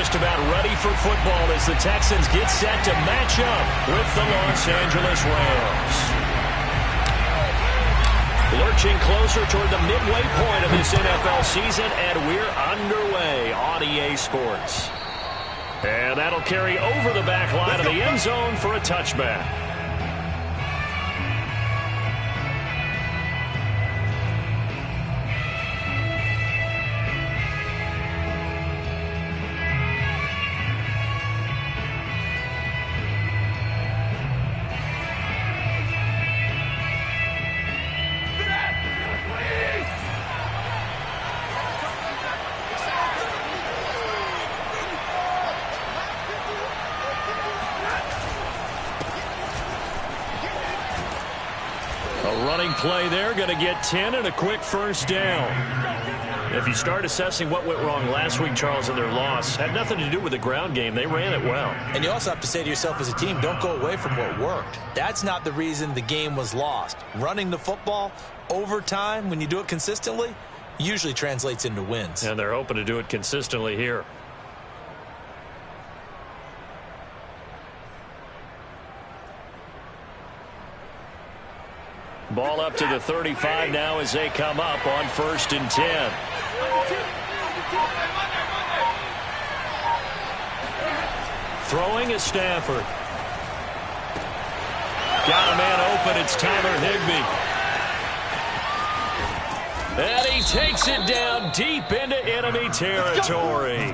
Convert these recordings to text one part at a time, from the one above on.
just about ready for football as the Texans get set to match up with the Los Angeles Rams. Lurching closer toward the midway point of this NFL season, and we're underway on EA Sports. And that'll carry over the back line of the end zone for a touchback. Play there, going to get 10 and a quick first down. If you start assessing what went wrong last week, Charles, in their loss, had nothing to do with the ground game. They ran it well. And you also have to say to yourself as a team, don't go away from what worked. That's not the reason the game was lost. Running the football over time, when you do it consistently, usually translates into wins. And they're hoping to do it consistently here. Ball up to the 35 now as they come up on 1st and 10. Throwing is Stafford. Got a man open. It's Tyler Higbee. And he takes it down deep into enemy territory.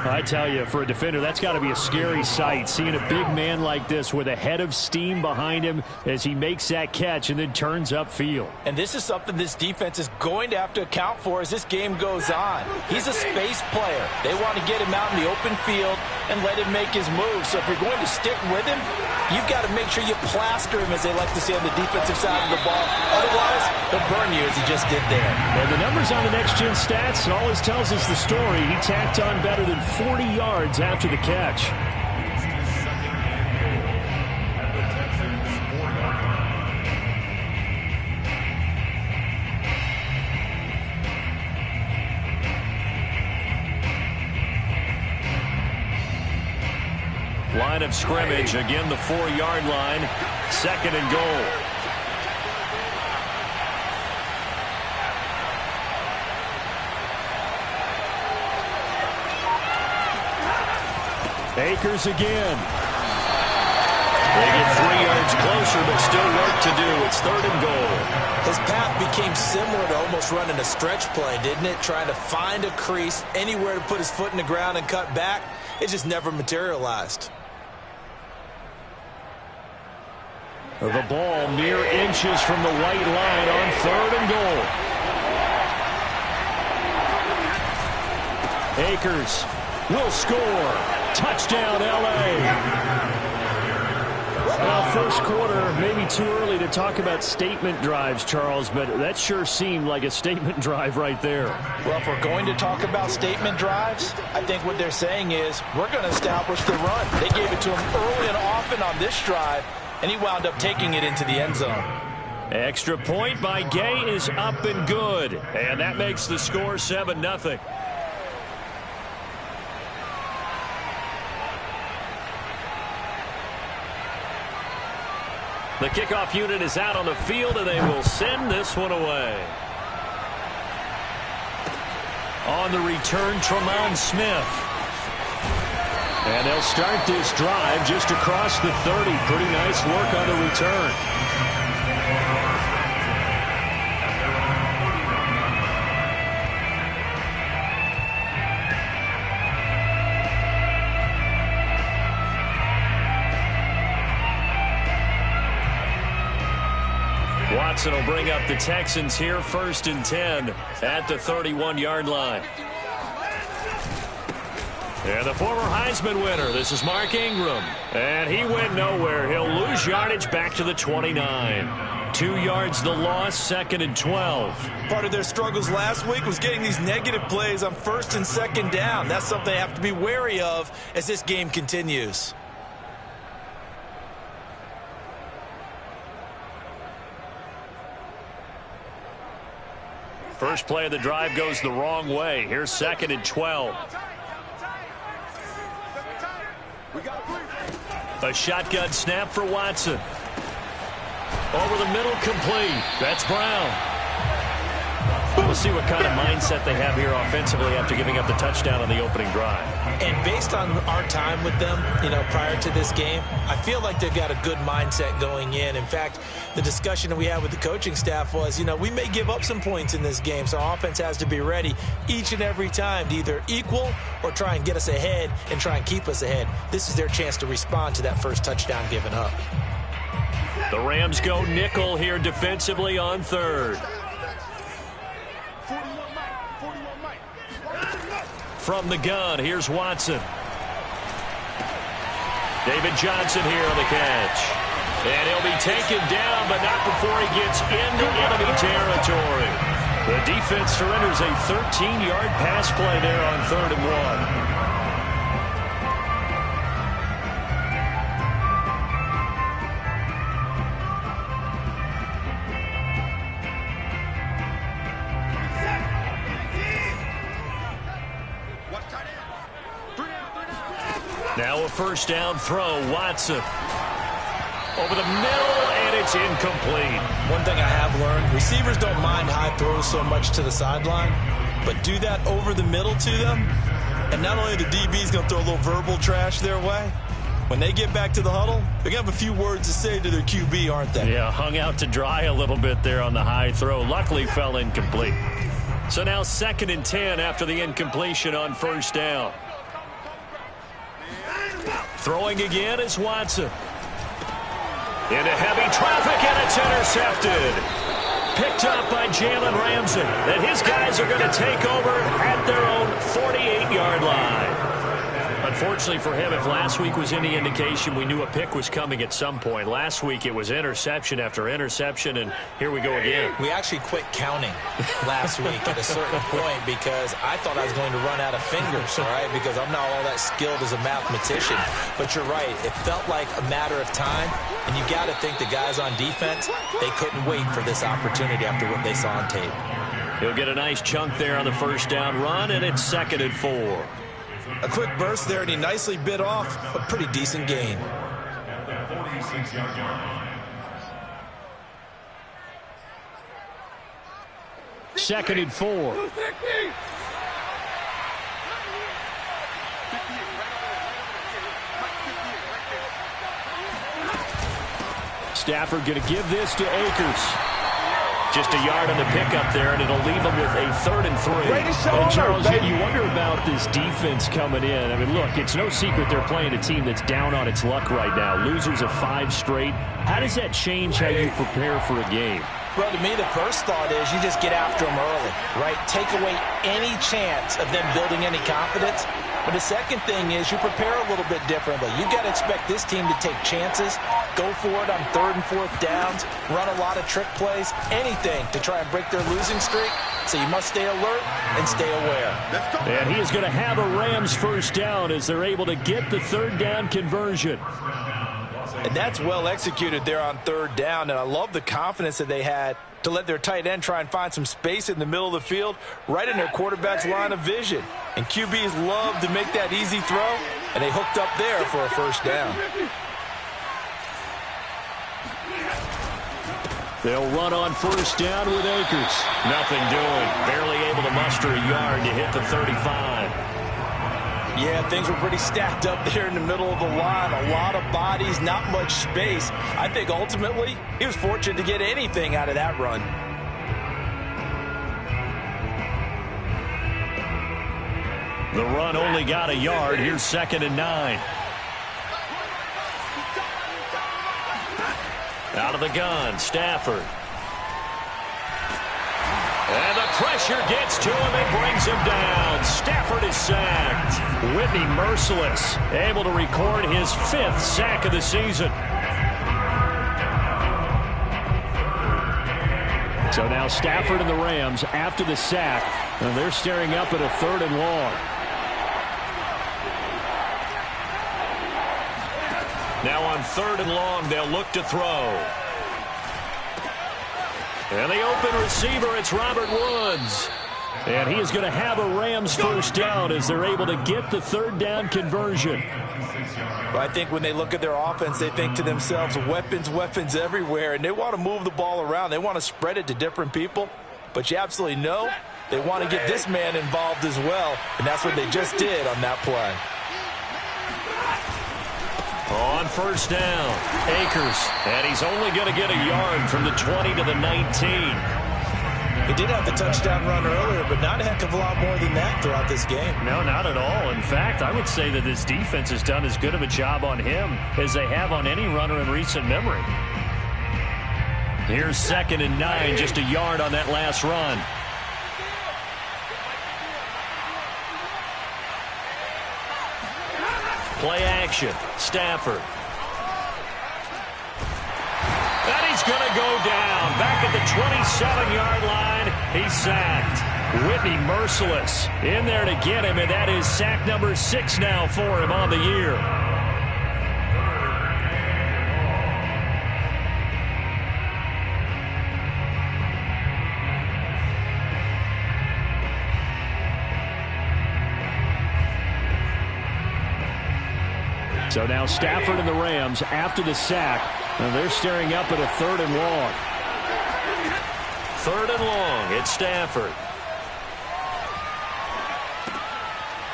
I tell you, for a defender, that's got to be a scary sight, seeing a big man like this with a head of steam behind him as he makes that catch and then turns upfield. And this is something this defense is going to have to account for as this game goes on. He's a space player. They want to get him out in the open field and let him make his move. So if you're going to stick with him, you've got to make sure you plaster him, as they like to say, on the defensive side of the ball. Otherwise, he'll burn you as he just did there. And the numbers on the next-gen stats, always tells us the story. He tacked on better than 40 yards after the catch. Line of scrimmage, again the 4-yard line, 2nd and goal. Akers again. They get 3 yards closer, but still work to do. It's 3rd and goal. His path became similar to almost running a stretch play, didn't it? Trying to find a crease, anywhere to put his foot in the ground and cut back. It just never materialized. The ball mere inches from the white line on 3rd and goal. Akers will score. Touchdown, L.A. Well, first quarter, maybe too early to talk about statement drives, Charles, but that sure seemed like a statement drive right there. Well, if we're going to talk about statement drives, I think what they're saying is we're going to establish the run. They gave it to him early and often on this drive, and he wound up taking it into the end zone. Extra point by Gay is up and good, and that makes the score 7-0. The kickoff unit is out on the field, and they will send this one away. On the return, Tremont Smith. And they'll start this drive just across the 30. Pretty nice work on the return. Watson will bring up the Texans here, 1st and 10 at the 31-yard line. And the former Heisman winner, this is Mark Ingram. And he went nowhere. He'll lose yardage back to the 29. 2 yards the loss, 2nd and 12. Part of their struggles last week was getting these negative plays on 1st and 2nd down. That's something they have to be wary of as this game continues. First play of the drive goes the wrong way. Here's 2nd and 12. A shotgun snap for Watson. Over the middle, complete. That's Brown. We'll see what kind of mindset they have here offensively after giving up the touchdown on the opening drive. And based on our time with them, prior to this game, I feel like they've got a good mindset going in. In fact, the discussion that we had with the coaching staff was, we may give up some points in this game, so our offense has to be ready each and every time to either equal or try and get us ahead and try and keep us ahead. This is their chance to respond to that first touchdown given up. The Rams go nickel here defensively on third. From the gun, here's Watson. David Johnson here on the catch. And he'll be taken down, but not before he gets into enemy territory. The defense surrenders a 13-yard pass play there on 3rd and 1. Now a first down throw, Watson. Over the middle, and it's incomplete. One thing I have learned, receivers don't mind high throws so much to the sideline, but do that over the middle to them, and not only the DB's going to throw a little verbal trash their way, when they get back to the huddle, they're going to have a few words to say to their QB, aren't they? Yeah, hung out to dry a little bit there on the high throw. Luckily fell incomplete. So now 2nd and 10 after the incompletion on first down. Throwing again is Watson. Into heavy traffic, and it's intercepted. Picked up by Jalen Ramsey. And his guys are going to take over at their own 48-yard line. Unfortunately for him, if last week was any indication, we knew a pick was coming at some point. Last week it was interception after interception, and here we go again. We actually quit counting last week at a certain point because I thought I was going to run out of fingers, all right, because I'm not all that skilled as a mathematician. But you're right. It felt like a matter of time, and you got to think the guys on defense, they couldn't wait for this opportunity after what they saw on tape. He'll get a nice chunk there on the first down run, and it's 2nd and 4. A quick burst there, and he nicely bit off a pretty decent gain. Second and 4. Stafford going to give this to Akers. Just a yard on the pickup there, and it'll leave him with a 3rd and 3. And Charles, you wonder about this defense coming in. I mean, look, it's no secret they're playing a team that's down on its luck right now. Losers of 5 straight. How does that change how you prepare for a game? Well, to me, the first thought is you just get after them early, right? Take away any chance of them building any confidence. But the second thing is you prepare a little bit differently. You've got to expect this team to take chances, go for it on 3rd and 4th downs, run a lot of trick plays, anything to try and break their losing streak. So you must stay alert and stay aware. And he is going to have a Rams first down as they're able to get the 3rd down conversion. And that's well executed there on 3rd down, and I love the confidence that they had to let their tight end try and find some space in the middle of the field, right in their quarterback's line of vision. And QBs love to make that easy throw, and they hooked up there for a first down. They'll run on first down with Akers. Nothing doing. Barely able to muster a yard to hit the 35. Yeah, things were pretty stacked up there in the middle of the line. A lot of bodies, not much space. I think ultimately he was fortunate to get anything out of that run. The run only got a yard. Here's 2nd and 9. Out of the gun, Stafford. And the pressure gets to him and brings him down. Stafford is sacked. Whitney merciless, able to record his 5th sack of the season. So now Stafford and the Rams after the sack, and they're staring up at a 3rd and long. Now on 3rd and long, they'll look to throw. And the open receiver, it's Robert Woods. And he is going to have a Rams first down as they're able to get the third down conversion. Well, I think when they look at their offense, they think to themselves, weapons, weapons everywhere, and they want to move the ball around. They want to spread it to different people, but you absolutely know they want to get this man involved as well, and that's what they just did on that play. On first down, Akers, and he's only going to get a yard from the 20 to the 19. He did have the touchdown run earlier, but not a heck of a lot more than that throughout this game. No, not at all. In fact, I would say that this defense has done as good of a job on him as they have on any runner in recent memory. Here's 2nd and 9, just a yard on that last run. Play action, Stafford. And he's going to go down. Back at the 27-yard line, he's sacked. Whitney merciless in there to get him, and that is sack number 6 now for him on the year. So now Stafford and the Rams, after the sack, they're staring up at a 3rd and long. 3rd and long, it's Stafford.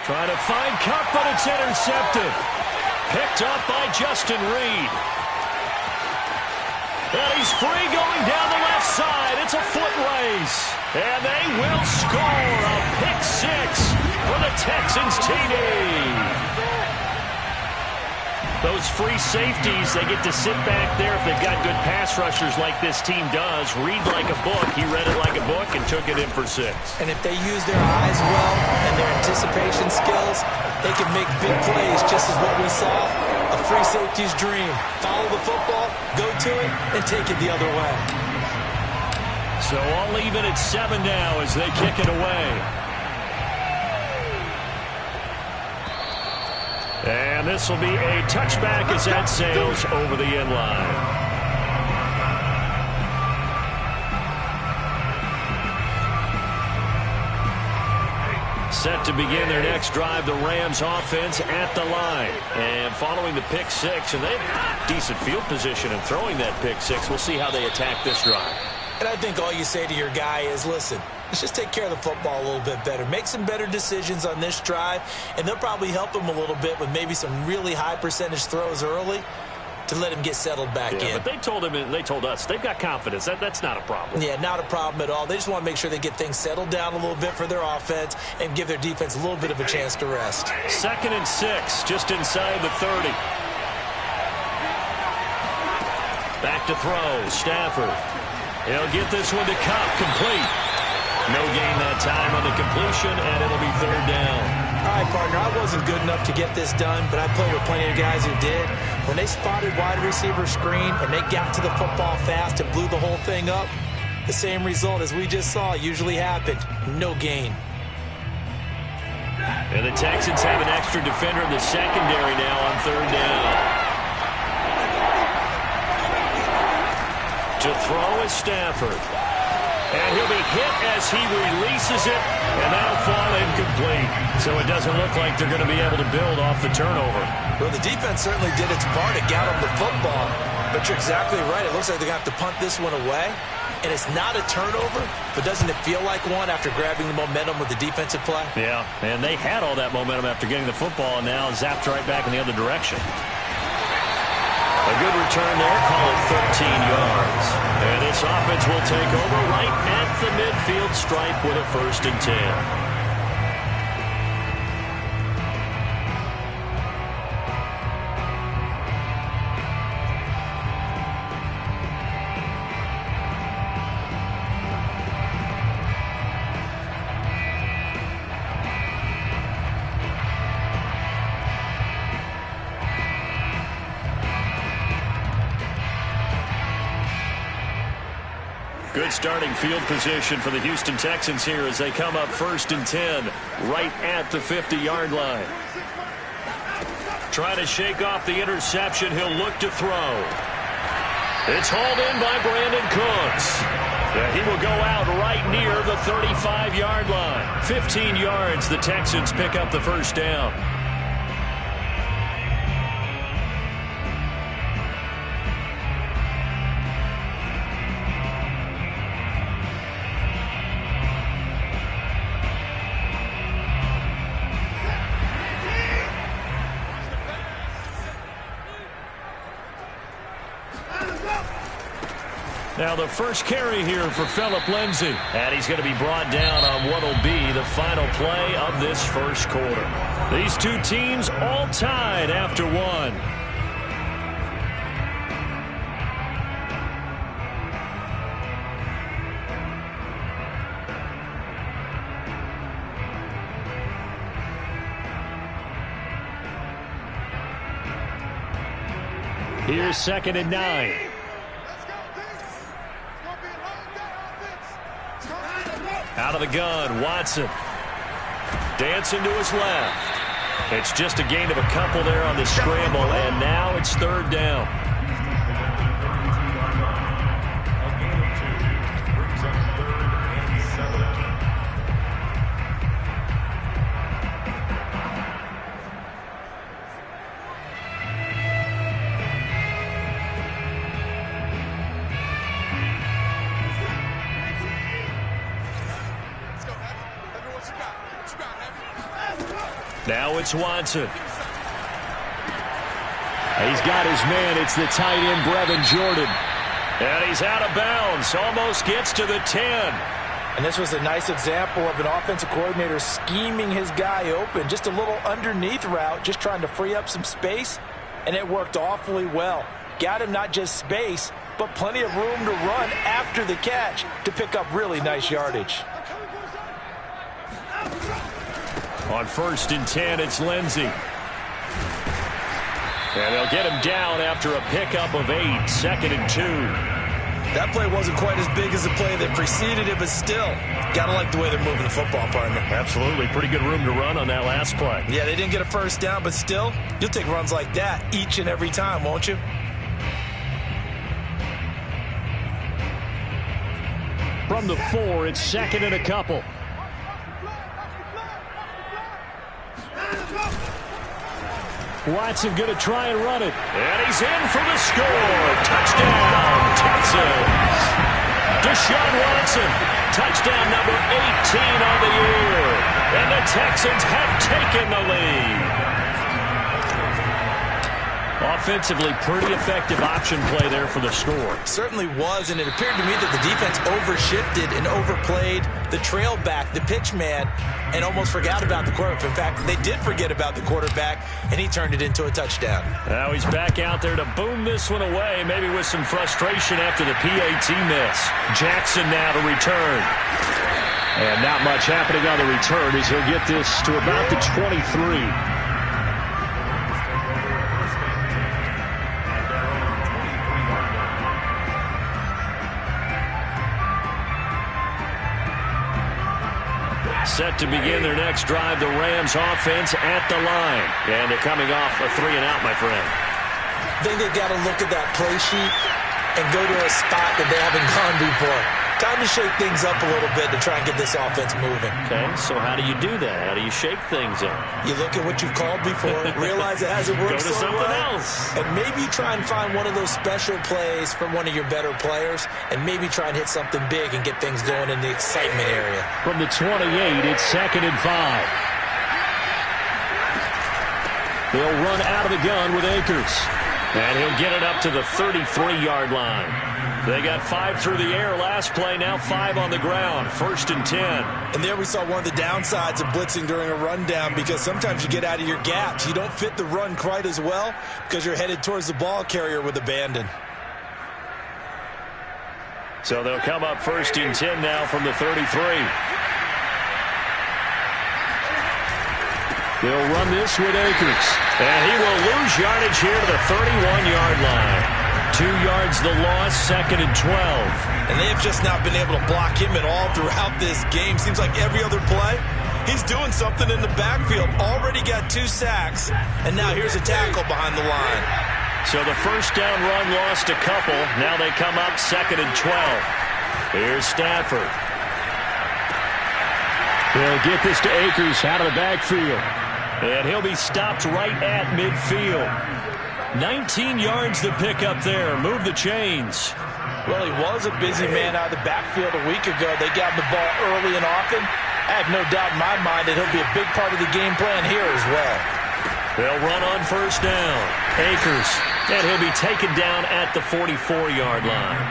Trying to find Cup, but it's intercepted. Picked up by Justin Reed. And he's free going down the left side. It's a foot race. And they will score a pick 6 for the Texans TD. Those free safeties, they get to sit back there if they've got good pass rushers like this team does. Read like a book. He read it like a book and took it in for 6. And if they use their eyes well and their anticipation skills, they can make big plays, just as what we saw. A free safety's dream. Follow the football, go to it, and take it the other way. So all even at 7 now as they kick it away. And this will be a touchback as that sails over the end line. Set to begin their next drive, the Rams offense at the line. And following the pick 6, and they have decent field position in throwing that pick 6. We'll see how they attack this drive. And I think all you say to your guy is, listen, let's just take care of the football a little bit better. Make some better decisions on this drive, and they'll probably help him a little bit with maybe some really high percentage throws early to let him get settled back in. But they told him, they told us, they've got confidence. That's not a problem. Yeah, not a problem at all. They just want to make sure they get things settled down a little bit for their offense and give their defense a little bit of a chance to rest. 2nd and 6, just inside the 30. Back to throw, Stafford. He'll get this one to Cup, complete. No gain that time on the completion, and it'll be 3rd down. All right, partner, I wasn't good enough to get this done, but I played with plenty of guys who did. When they spotted wide receiver screen and they got to the football fast and blew the whole thing up, the same result as we just saw usually happened. No gain. And the Texans have an extra defender in the secondary now on 3rd down. To throw is Stafford. And he'll be hit as he releases it, and that'll fall incomplete. So it doesn't look like they're going to be able to build off the turnover. Well, the defense certainly did its part to get him the football. But you're exactly right. It looks like they're going to have to punt this one away. And it's not a turnover, but doesn't it feel like one after grabbing the momentum with the defensive play? Yeah, and they had all that momentum after getting the football, and now zapped right back in the other direction. A good return there, call it 13 yards. And this offense will take over right at the midfield stripe with a 1st and 10. Good starting field position for the Houston Texans here as they come up 1st and 10 right at the 50-yard line. Trying to shake off the interception. He'll look to throw. It's hauled in by Brandon Cooks. He will go out right near the 35-yard line. 15 yards, the Texans pick up the first down. Now the first carry here for Phillip Lindsay. And he's going to be brought down on what will be the final play of this first quarter. These two teams all tied after one. Here's 2nd and 9. Out of the gun, Watson. Dancing to his left. It's just a gain of a couple there on the scramble, and now it's 3rd down. Now it's Watson. He's got his man. It's the tight end, Brevin Jordan. And he's out of bounds. Almost gets to the 10. And this was a nice example of an offensive coordinator scheming his guy open. Just a little underneath route, just trying to free up some space. And it worked awfully well. Got him not just space, but plenty of room to run after the catch to pick up really nice yardage. On 1st and 10, it's Lindsay. And they'll get him down after a pickup of 8, 2nd and 2. That play wasn't quite as big as the play that preceded it, but still, got to like the way they're moving the football, partner. Absolutely. Pretty good room to run on that last play. Yeah, they didn't get a first down, but still, you'll take runs like that each and every time, won't you? From the 4, it's 2nd and a couple. Watson going to try and run it. And he's in for the score. Touchdown, Texans. Deshaun Watson, touchdown number 18 on the year. And the Texans have taken the lead. Offensively, pretty effective option play there for the score. Certainly was, and it appeared to me that the defense overshifted and overplayed the trail back, the pitch man, and almost forgot about the quarterback. In fact, they did forget about the quarterback, and he turned it into a touchdown. Now he's back out there to boom this one away, maybe with some frustration after the PAT miss. Jackson now to return. And not much happening on the return as he'll get this to about the 23. Set to begin their next drive, the Rams offense at the line. And they're coming off a 3-and-out, my friend. I think they've got to look at that play sheet and go to a spot that they haven't gone before. Time to shake things up a little bit to try and get this offense moving. Okay, so how do you do that? How do you shake things up? You look at what you've called before, realize it hasn't worked so well. Go to something else. And maybe try and find one of those special plays from one of your better players, and maybe try and hit something big and get things going in the excitement area. From the 28, it's 2nd and 5. They'll run out of the gun with Akers. And he'll get it up to the 33-yard line. They got 5 through the air last play, now 5 on the ground. 1st and 10. And there we saw one of the downsides of blitzing during a rundown, because sometimes you get out of your gaps. You don't fit the run quite as well because you're headed towards the ball carrier with abandon. So they'll come up 1st and 10 now from the 33. They'll run this with Akers. And he will lose yardage here to the 31-yard line. 2 yards the loss, 2nd and 12. And they have just not been able to block him at all throughout this game. Seems like every other play, he's doing something in the backfield. Already got 2 sacks, and now here's a tackle behind the line. So the first down run lost a couple. Now they come up 2nd and 12. Here's Stafford. He'll get this to Akers out of the backfield. And he'll be stopped right at midfield. 19 yards to pick up there. Move the chains. Well, he was a busy man out of the backfield a week ago. They got him the ball early and often. I have no doubt in my mind that he'll be a big part of the game plan here as well. They'll run on first down. Akers. And he'll be taken down at the 44-yard line.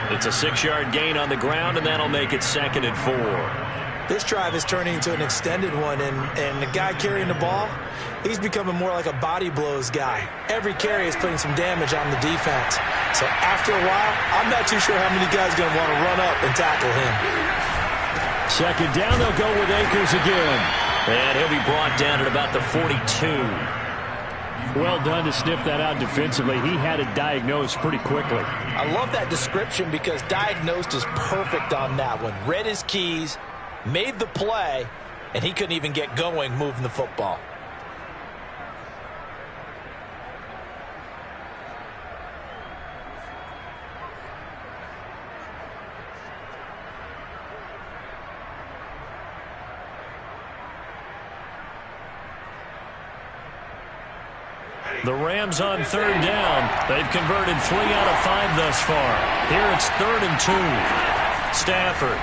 It's a 6-yard gain on the ground, and that'll make it 2nd and 4. This drive is turning into an extended one, and the guy carrying the ball, he's becoming more like a body blows guy. Every carry is putting some damage on the defense. So after a while, I'm not too sure how many guys are going to want to run up and tackle him. 2nd down, they'll go with Akers again. And he'll be brought down at about the 42. Well done to sniff that out defensively. He had it diagnosed pretty quickly. I love that description because diagnosed is perfect on that one. Read his keys, made the play, and he couldn't even get going moving the football. The Rams on 3rd down. They've converted 3 out of 5 thus far. Here it's 3rd and 2. Stafford.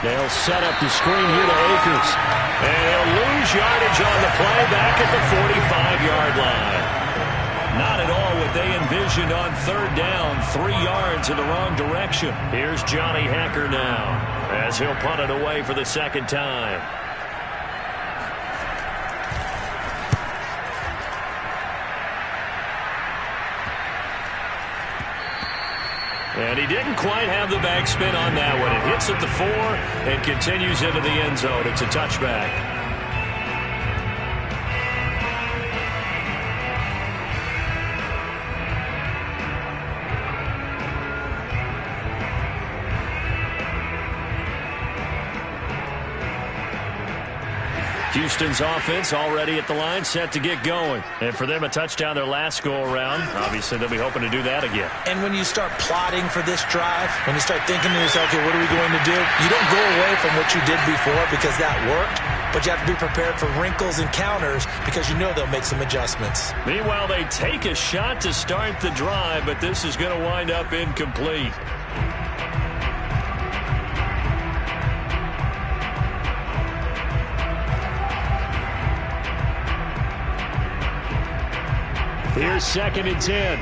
They'll set up the screen here to Akers. And they'll lose yardage on the play back at the 45-yard line. Not at all what they envisioned on 3rd down. 3 yards in the wrong direction. Here's Johnny Hekker now as he'll punt it away for the 2nd time. And he didn't quite have the backspin on that one. It hits at the 4 and continues into the end zone. It's a touchback. Houston's offense already at the line, set to get going. And for them, a touchdown their last go-around. Obviously, they'll be hoping to do that again. And when you start plotting for this drive, when you start thinking to yourself, okay, what are we going to do? You don't go away from what you did before because that worked, but you have to be prepared for wrinkles and counters because you know they'll make some adjustments. Meanwhile, they take a shot to start the drive, but this is going to wind up incomplete. Here's 2nd and 10.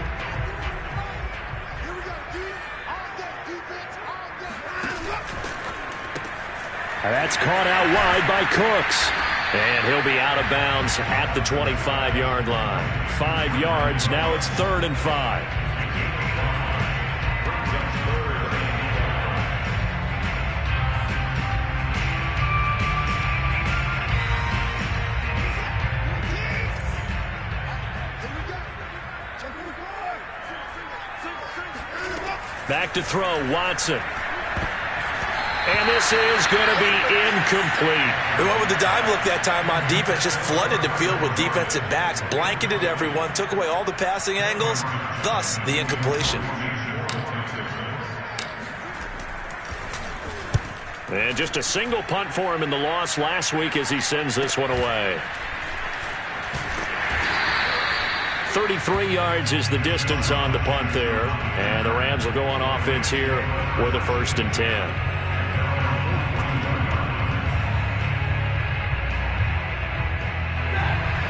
That's caught out wide by Cooks. And he'll be out of bounds at the 25-yard line. 5 yards, now it's 3rd and 5. Back to throw, Watson. And this is going to be incomplete. They went with the dime look that time on defense, just flooded the field with defensive backs, blanketed everyone, took away all the passing angles, thus the incompletion. And just a single punt for him in the loss last week as he sends this one away. 33 yards is the distance on the punt there. And the Rams will go on offense here with a 1st and 10.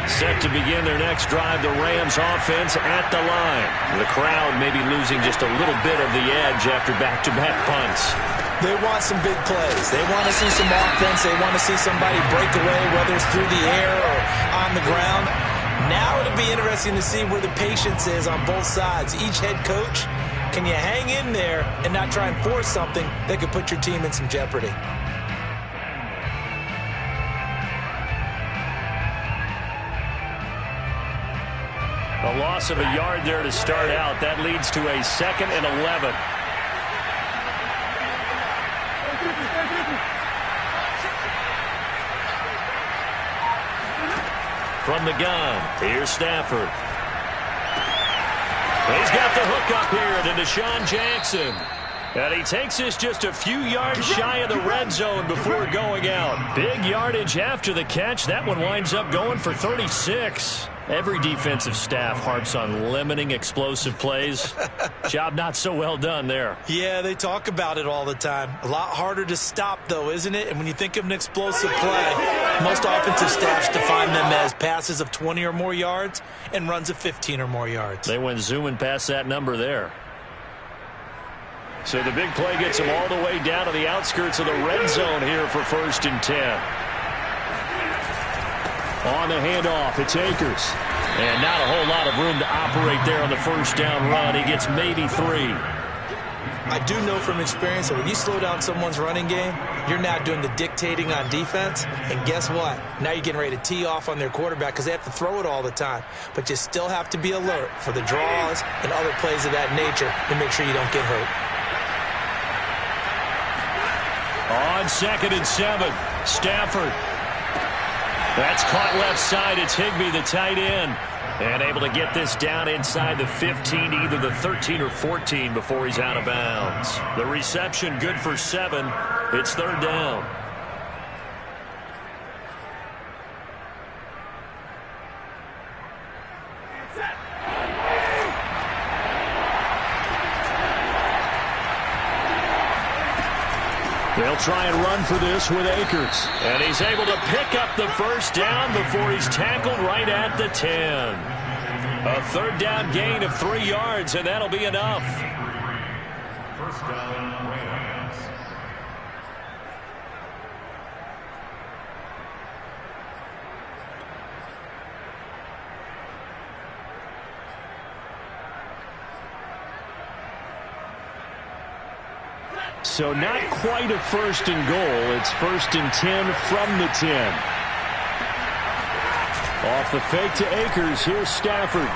Set to begin their next drive, the Rams offense at the line. The crowd may be losing just a little bit of the edge after back-to-back punts. They want some big plays. They want to see some offense. They want to see somebody break away, whether it's through the air or on the ground. Now it'll be interesting to see where the patience is on both sides. Each head coach, can you hang in there and not try and force something that could put your team in some jeopardy? A loss of a yard there to start out. That leads to a 2nd and 11. From the gun, here's Stafford. He's got the hook up here to Deshaun Jackson. And he takes this just a few yards shy of the red zone before going out. Big yardage after the catch. That one winds up going for 36. Every defensive staff harps on limiting explosive plays. Job not so well done there. Yeah, they talk about it all the time. A lot harder to stop, though, isn't it? And when you think of an explosive play, most offensive staffs define them as passes of 20 or more yards and runs of 15 or more yards. They went zooming past that number there. So the big play gets them all the way down to the outskirts of the red zone here for 1st and 10. On the handoff, it's Akers. And not a whole lot of room to operate there on the first down run. He gets maybe 3. I do know from experience that when you slow down someone's running game, you're now doing the dictating on defense. And guess what? Now you're getting ready to tee off on their quarterback because they have to throw it all the time. But you still have to be alert for the draws and other plays of that nature to make sure you don't get hurt. On 2nd and 7, Stafford. That's caught left side. It's Higbee, the tight end. And able to get this down inside the 15, either the 13 or 14 before he's out of bounds. The reception good for 7. It's 3rd down. They'll try and run for this with Akers. And he's able to pick up the first down before he's tackled right at the 10. A 3rd down gain of 3 yards, and that'll be enough. First down, Rams. So not quite a 1st and goal. It's 1st and 10 from the 10. Off the fake to Akers. Here's Stafford.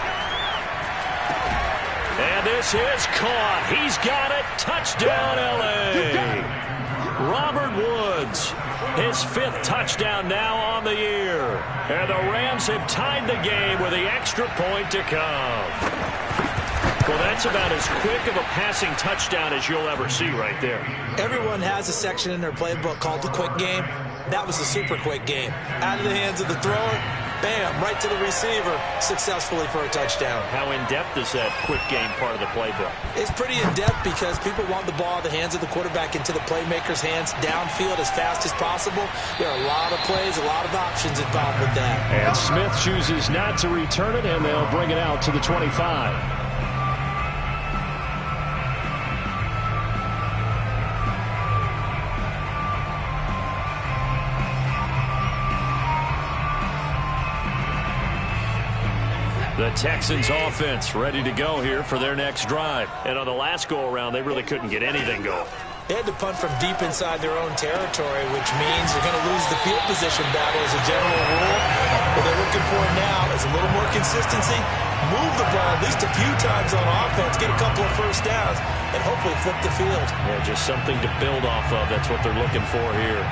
And this is caught. He's got it. Touchdown, L.A. Robert Woods. His 5th touchdown now on the year. And the Rams have tied the game with the extra point to come. Well, that's about as quick of a passing touchdown as you'll ever see right there. Everyone has a section in their playbook called the quick game. That was a super quick game. Out of the hands of the thrower, bam, right to the receiver, successfully for a touchdown. How in-depth is that quick game part of the playbook? It's pretty in-depth because people want the ball in the hands of the quarterback into the playmaker's hands downfield as fast as possible. There are a lot of plays, a lot of options involved with that. And Smith chooses not to return it, and they'll bring it out to the 25. The Texans offense ready to go here for their next drive. And on the last go-around, they really couldn't get anything going. They had to punt from deep inside their own territory, which means they're going to lose the field position battle as a general rule. What they're looking for now is a little more consistency, move the ball at least a few times on offense, get a couple of first downs, and hopefully flip the field. Yeah, just something to build off of. That's what they're looking for here.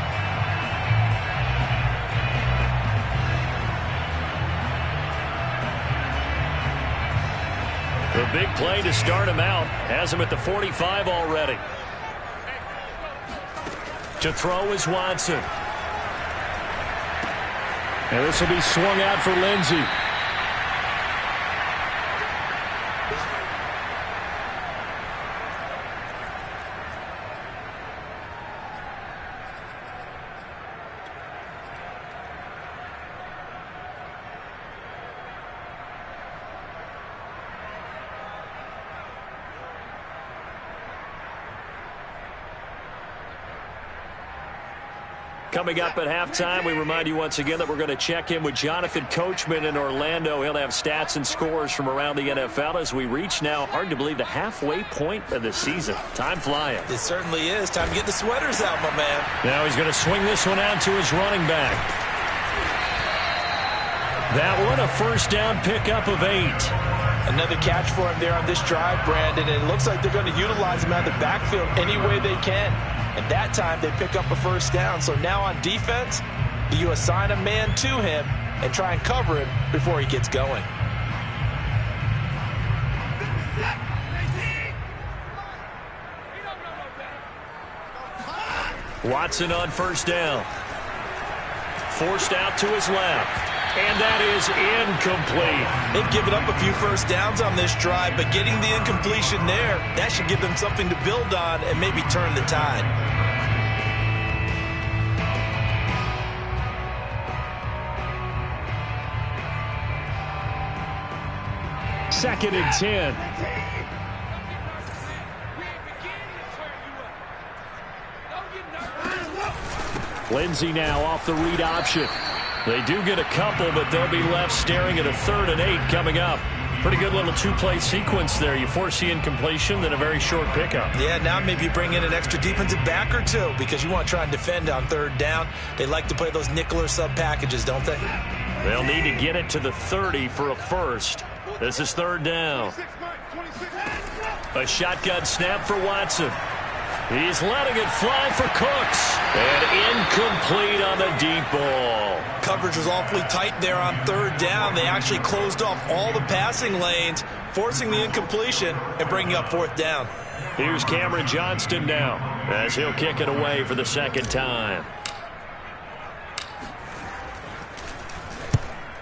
The big play to start him out has him at the 45 already. To throw is Watson. And this will be swung out for Lindsey. Coming up at halftime, we remind you once again that we're going to check in with Jonathan Coachman in Orlando. He'll have stats and scores from around the NFL as we reach now, hard to believe, the halfway point of the season. Time flying. It certainly is. Time to get the sweaters out, my man. Now he's going to swing this one out to his running back. That one, a first down pickup of 8. Another catch for him there on this drive, Brandon. And it looks like they're going to utilize him out of the backfield any way they can. And that time they pick up a first down. So now on defense, you assign a man to him and try and cover him before he gets going. Watson on first down. Forced out to his left. And that is incomplete. They've given up a few first downs on this drive, but getting the incompletion there, that should give them something to build on and maybe turn the tide. Second and 10. Lindsey now off the read option. They do get a couple, but they'll be left staring at a 3rd and 8 coming up. Pretty good little two-play sequence there. You force the incompletion, then a very short pickup. Yeah, now maybe you bring in an extra defensive back or two because you want to try and defend on 3rd down. They like to play those nickel or sub packages, don't they? They'll need to get it to the 30 for a first. This is 3rd down. A shotgun snap for Watson. He's letting it fly for Cooks. And incomplete on the deep ball. Coverage was awfully tight there on 3rd down. They actually closed off all the passing lanes, forcing the incompletion and bringing up 4th down. Here's Cameron Johnston now as he'll kick it away for the second time.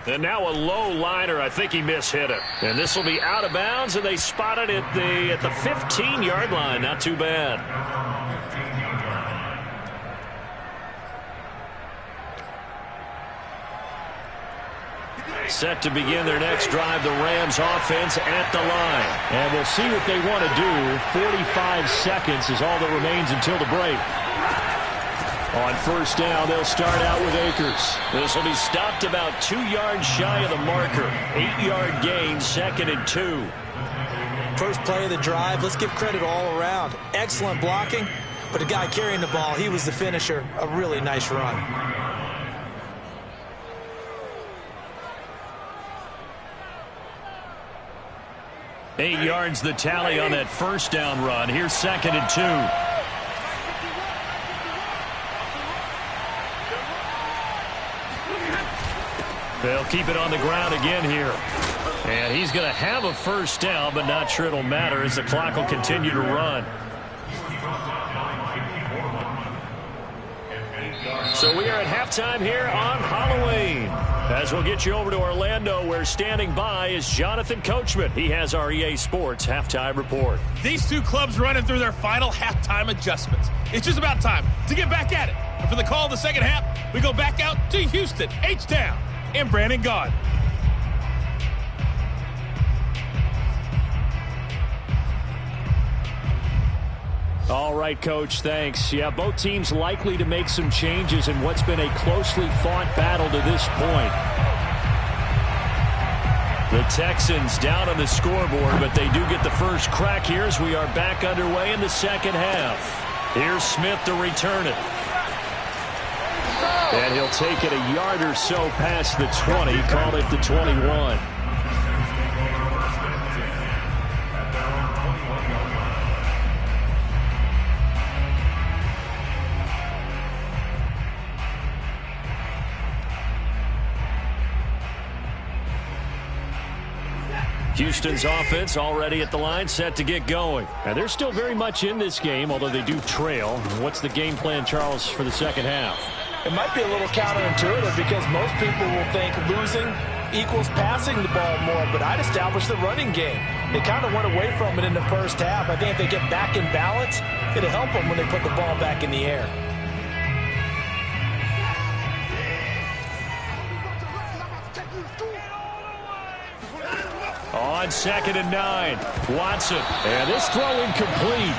And now a low liner. I think he mishit it. And this will be out of bounds, and they spot it at the 15-yard line. Not too bad. Set to begin their next drive, the Rams offense at the line. And we'll see what they want to do. 45 seconds is all that remains until the break. On first down, they'll start out with Akers. This will be stopped about 2 yards shy of the marker. 8-yard gain, 2nd and 2. First play of the drive, let's give credit all around. Excellent blocking, but the guy carrying the ball, he was the finisher. A really nice run. Eight yards the tally on that first down run. Here's 2nd and 2. They'll keep it on the ground again here. And he's going to have a first down, but not sure it'll matter as the clock will continue to run. So we are at halftime here on Halloween. As we'll get you over to Orlando, where standing by is Jonathan Coachman. He has our EA Sports halftime report. These two clubs running through their final halftime adjustments. It's just about time to get back at it. And for the call of the second half, we go back out to Houston, H-Town, and Brandon Gaudin. All right, Coach, thanks. Yeah, both teams likely to make some changes in what's been a closely fought battle to this point. The Texans down on the scoreboard, but they do get the first crack here as we are back underway in the second half. Here's Smith to return it. And he'll take it a yard or so past the 20, call it the 21. Houston's offense already at the line, set to get going. Now, they're still very much in this game, although they do trail. What's the game plan, Charles, for the second half? It might be a little counterintuitive because most people will think losing equals passing the ball more, but I'd establish the running game. They kind of went away from it in the first half. I think if they get back in balance, it'll help them when they put the ball back in the air. On 2nd and 9, Watson. And this throw incomplete.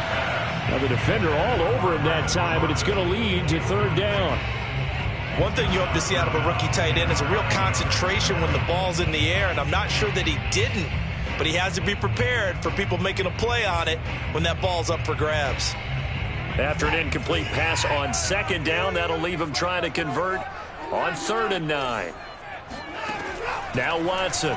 Now the defender all over him that time, but it's going to lead to 3rd down. One thing you hope to see out of a rookie tight end is a real concentration when the ball's in the air, and I'm not sure that he didn't, but he has to be prepared for people making a play on it when that ball's up for grabs. After an incomplete pass on 2nd down, that'll leave him trying to convert on 3rd and 9. Now Watson.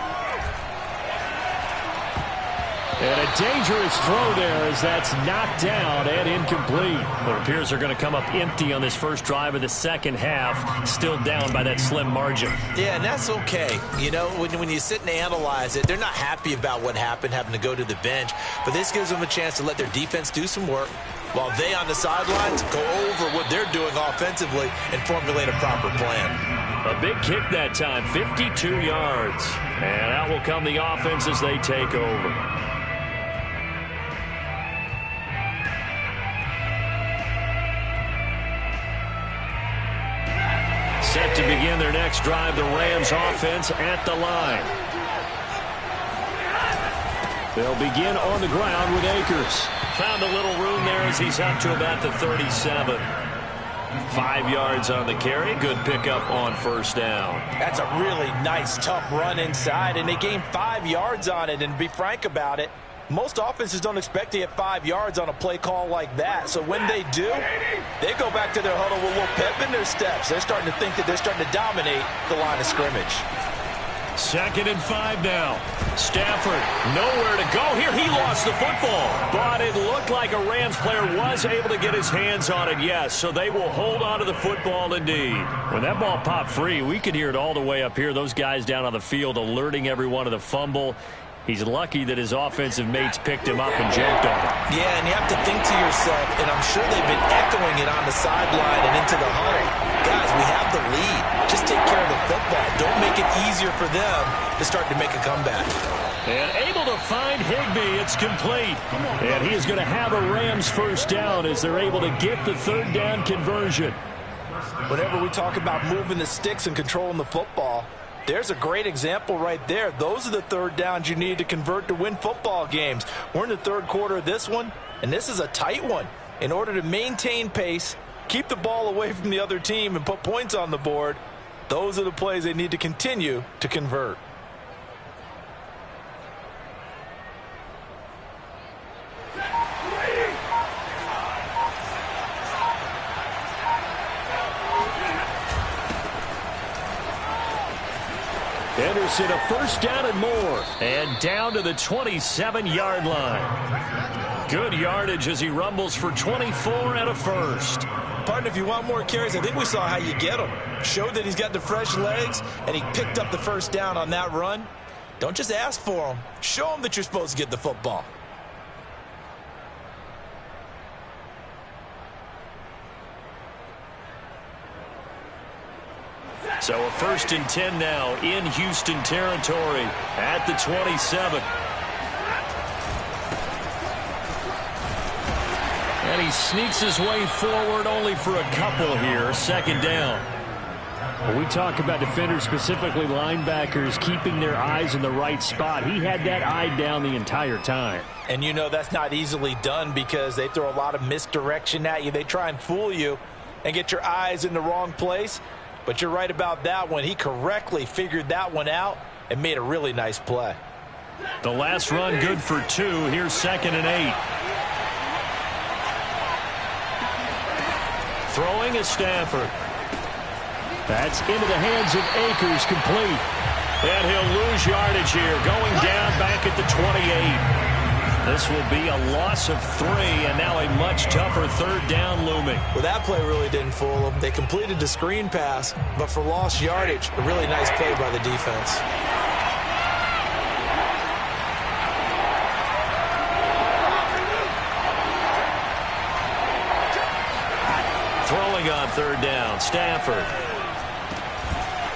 And a dangerous throw there as that's knocked down and incomplete. It appears they're going to come up empty on this first drive of the second half, still down by that slim margin. Yeah, and that's okay. You know, when you sit and analyze it, they're not happy about what happened, having to go to the bench. But this gives them a chance to let their defense do some work, while they on the sidelines go over what they're doing offensively and formulate a proper plan. A big kick that time, 52 yards. And out will come the offense as they take over. Set to begin their next drive, the Rams offense at the line. They'll begin on the ground with Akers. Found a little room there as he's up to about the 37. 5 yards on the carry. Good pickup on first down. That's a really nice, tough run inside, and they gained 5 yards on it. And to be frank about it, most offenses don't expect to get 5 yards on a play call like that. So when they do, they go back to their huddle with a little pep in their steps. They're starting to think that they're starting to dominate the line of scrimmage. 2nd and 5 now. Stafford, nowhere to go here. He lost the football. But it looked like a Rams player was able to get his hands on it, yes. So they will hold on to the football indeed. When that ball popped free, we could hear it all the way up here. Those guys down on the field alerting everyone of the fumble. He's lucky that his offensive mates picked him up and jumped on him. Yeah, and you have to think to yourself, and I'm sure they've been echoing it on the sideline and into the huddle. Guys, we have the lead. Just take care of the football. Don't make it easier for them to start to make a comeback. And able to find Higbee. It's complete. And he is going to have a Rams first down as they're able to get the 3rd down conversion. Whenever we talk about moving the sticks and controlling the football, there's a great example right there. Those are the 3rd downs you need to convert to win football games. We're in the 3rd quarter of this one, and this is a tight one. In order to maintain pace, keep the ball away from the other team, and put points on the board, those are the plays they need to continue to convert. Henderson, a first down and more. And down to the 27-yard line. Good yardage as he rumbles for 24 and a first. Partner, if you want more carries, I think we saw how you get him. Showed that he's got the fresh legs, and he picked up the first down on that run. Don't just ask for him. Show him that you're supposed to get the football. So a 1st and 10 now in Houston territory at the 27. And he sneaks his way forward only for a couple here. 2nd down. When we talk about defenders, specifically linebackers, keeping their eyes in the right spot, he had that eye down the entire time. And you know that's not easily done because they throw a lot of misdirection at you. They try and fool you and get your eyes in the wrong place. But you're right about that one. He correctly figured that one out and made a really nice play. The last run good for 2. Here's 2nd and 8. Throwing is Stafford. That's into the hands of Akers, complete. And he'll lose yardage here, going down back at the 28. This will be a loss of 3, and now a much tougher 3rd down looming. Well, that play really didn't fool them. They completed the screen pass, but for lost yardage, a really nice play by the defense. Throwing on 3rd down, Stafford.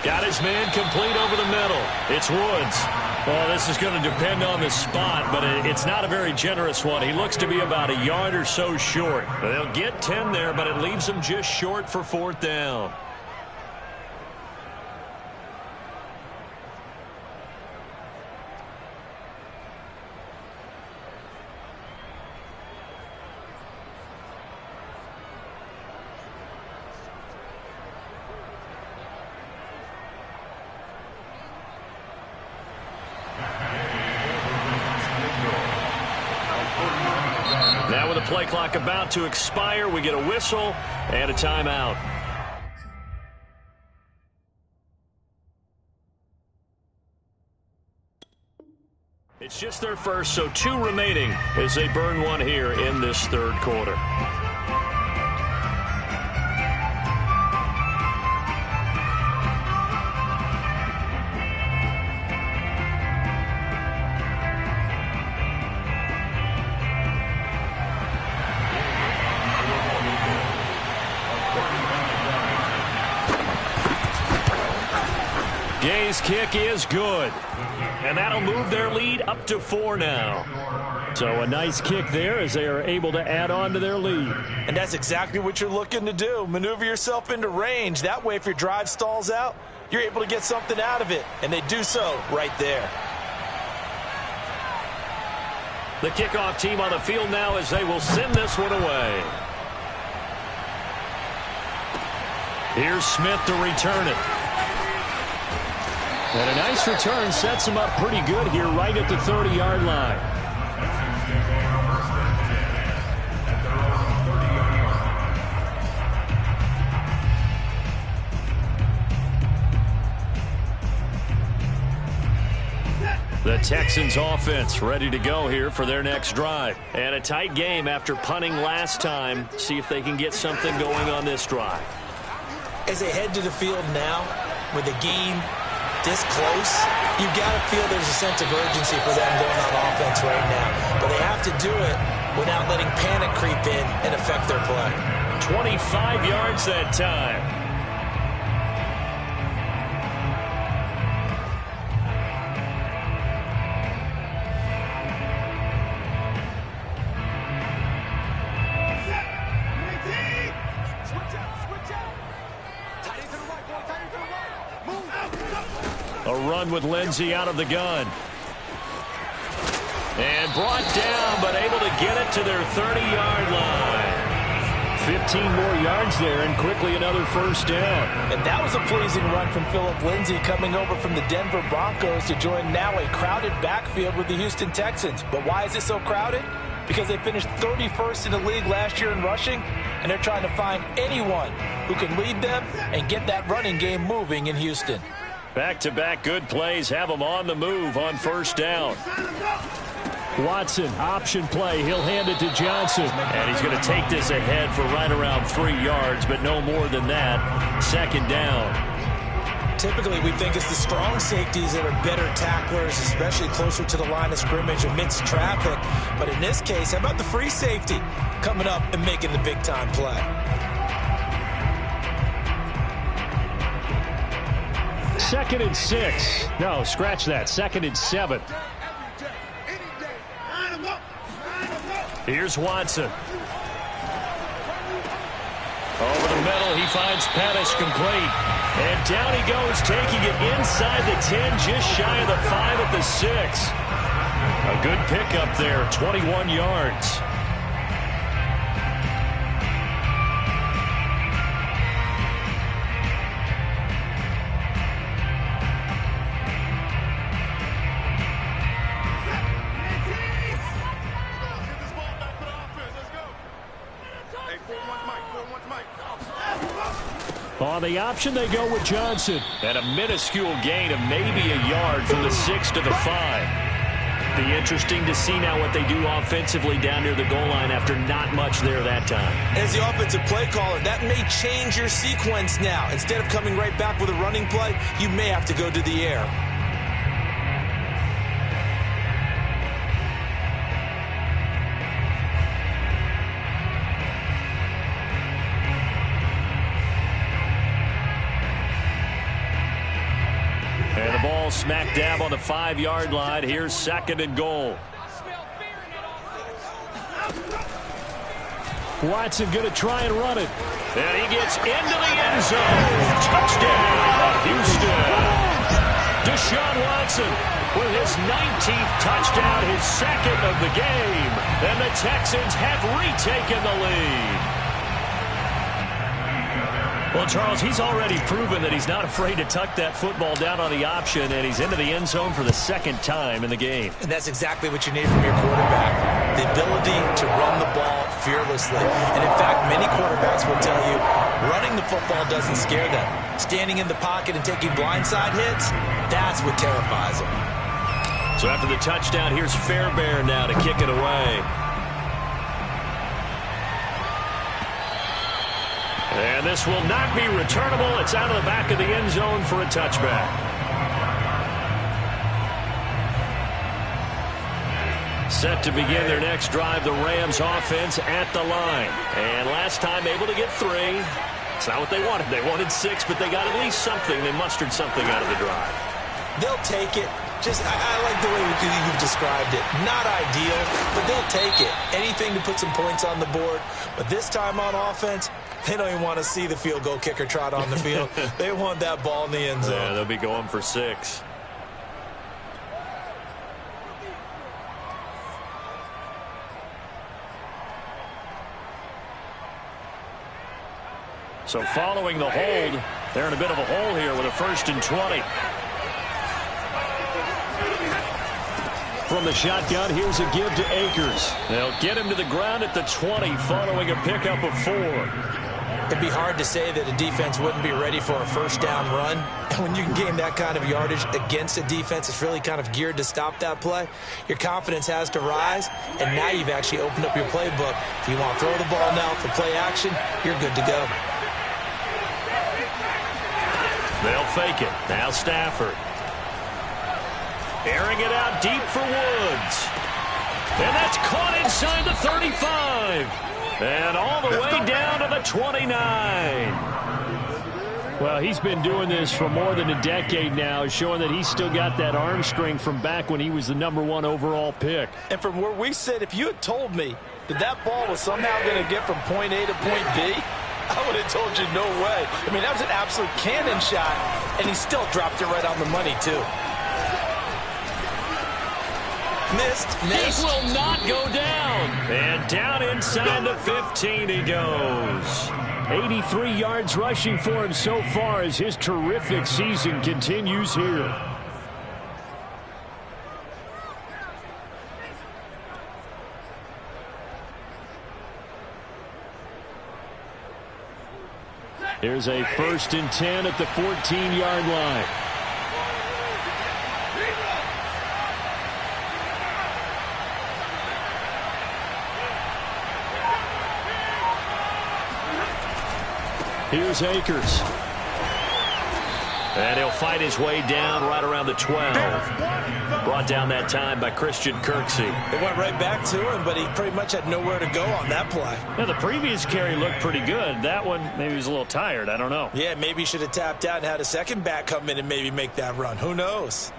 Got his man complete over the middle. It's Woods. Well, this is going to depend on the spot, but it's not a very generous one. He looks to be about a yard or so short. They'll get 10 there, but it leaves them just short for 4th down. Now with the play clock about to expire, we get a whistle and a timeout. It's just their first, so 2 remaining as they burn one here in this 3rd quarter. Today's kick is good. And that'll move their lead up to 4 now. So a nice kick there as they are able to add on to their lead. And that's exactly what you're looking to do. Maneuver yourself into range. That way, if your drive stalls out, you're able to get something out of it. And they do so right there. The kickoff team on the field now as they will send this one away. Here's Smith to return it. And a nice return sets him up pretty good here right at the 30-yard line. The Texans offense ready to go here for their next drive. And a tight game after punting last time. See if they can get something going on this drive. As they head to the field now, with the game this close, you've got to feel there's a sense of urgency for them going on offense right now. But they have to do it without letting panic creep in and affect their play. 25 yards that time. A run with Lindsey out of the gun. And brought down, but able to get it to their 30-yard line. 15 more yards there, and quickly another first down. And that was a pleasing run from Phillip Lindsay, coming over from the Denver Broncos to join now a crowded backfield with the Houston Texans. But why is it so crowded? Because they finished 31st in the league last year in rushing, and they're trying to find anyone who can lead them and get that running game moving in Houston. Back-to-back good plays have them on the move on first down. Watson, option play. He'll hand it to Johnson. And he's going to take this ahead for right around 3 yards, but no more than that. Second down. Typically, we think it's the strong safeties that are better tacklers, especially closer to the line of scrimmage amidst traffic. But in this case, how about the free safety coming up and making the big-time play? Second and 6. No, scratch that. Second and 7. Here's Watson. Over the middle, he finds Pettis complete. And down he goes, taking it inside the 10, just shy of the 5 at the 6. A good pickup there, 21 yards. On the option, they go with Johnson. And a minuscule gain of maybe a yard from the 6 to the 5. Be interesting to see now what they do offensively down near the goal line after not much there that time. As the offensive play caller, that may change your sequence now. Instead of coming right back with a running play, you may have to go to the air. And the ball smack dab on the 5-yard line. Here's second and goal. Watson going to try and run it. And he gets into the end zone. Touchdown, Houston. Deshaun Watson with his 19th touchdown, his second of the game. And the Texans have retaken the lead. Well, Charles, he's already proven that he's not afraid to tuck that football down on the option, and he's into the end zone for the second time in the game. And that's exactly what you need from your quarterback, the ability to run the ball fearlessly. And, in fact, many quarterbacks will tell you running the football doesn't scare them. Standing in the pocket and taking blindside hits, that's what terrifies them. So after the touchdown, here's Fairbairn now to kick it away. And this will not be returnable. It's out of the back of the end zone for a touchback. Set to begin their next drive, the Rams offense at the line. And last time able to get 3. It's not what they wanted. They wanted 6, but they got at least something. They mustered something out of the drive. They'll take it. I like the way you've described it. Not ideal, but they'll take it. Anything to put some points on the board. But this time on offense, they don't even want to see the field goal kicker trot on the field. They want that ball in the end zone. Yeah, they'll be going for 6. So following the hold, they're in a bit of a hole here with a 1st and 20. From the shotgun, here's a give to Akers. They'll get him to the ground at the 20 following a pickup of 4. It'd be hard to say that a defense wouldn't be ready for a first down run. And when you can gain that kind of yardage against a defense that's really kind of geared to stop that play, your confidence has to rise, and now you've actually opened up your playbook. If you want to throw the ball now for play action, you're good to go. They'll fake it. Now Stafford. Airing it out deep for Woods. And that's caught inside the 35. And all the way down to the 29. Well, he's been doing this for more than a decade now, showing that he's still got that arm strength from back when he was the #1 overall pick. And from where we sit, if you had told me that that ball was somehow going to get from point A to point B, I would have told you no way. I mean, that was an absolute cannon shot, and he still dropped it right on the money, too. Missed. It will not go down. And down inside the 15 he goes. 83 yards rushing for him so far as his terrific season continues here. Here's a 1st and 10 at the 14-yard line. Here's Akers. And he'll fight his way down right around the 12. Brought down that time by Christian Kirksey. They went right back to him, but he pretty much had nowhere to go on that play. Now, the previous carry looked pretty good. That one, maybe he was a little tired. I don't know. Yeah, maybe he should have tapped out and had a second back come in and maybe make that run. Who knows?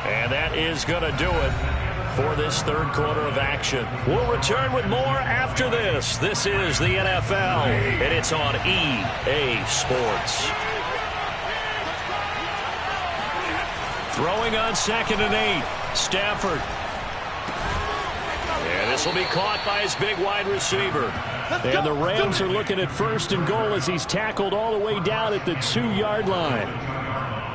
And that is going to do it for this 3rd quarter of action. We'll return with more after this. This is the NFL, and it's on EA Sports. Throwing on 2nd and 8. Stafford. And this will be caught by his big wide receiver. And the Rams are looking at 1st and goal as he's tackled all the way down at the 2-yard line.